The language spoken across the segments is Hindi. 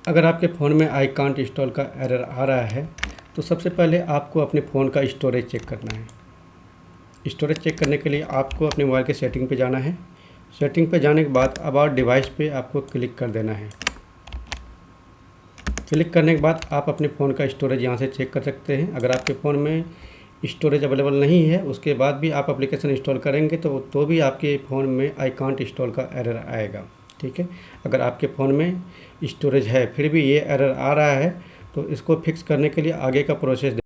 अगर आपके फ़ोन में आई कांट इंस्टॉल का एरर आ रहा है तो सबसे पहले आपको अपने फ़ोन का स्टोरेज चेक करना है। स्टोरेज चेक करने के लिए आपको अपने मोबाइल के सेटिंग पे जाना है। सेटिंग पे जाने के बाद अबाउट डिवाइस पे आपको क्लिक कर देना है। क्लिक करने के बाद आप अपने फ़ोन का स्टोरेज यहाँ से चेक कर सकते हैं। अगर आपके फ़ोन में स्टोरेज अवेलेबल नहीं है, उसके बाद भी आप एप्लीकेशन इंस्टॉल करेंगे तो भी आपके फ़ोन में आई कांट इंस्टॉल का एरर आएगा। ठीक है, अगर आपके फ़ोन में स्टोरेज है फिर भी ये एरर आ रहा है तो इसको फिक्स करने के लिए आगे का प्रोसेस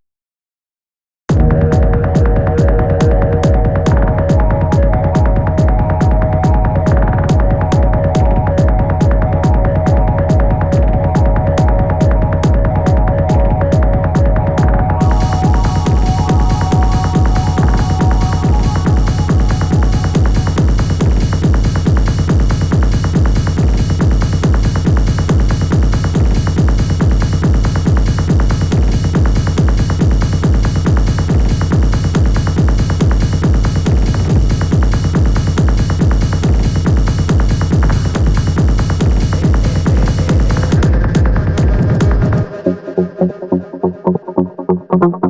Thank you.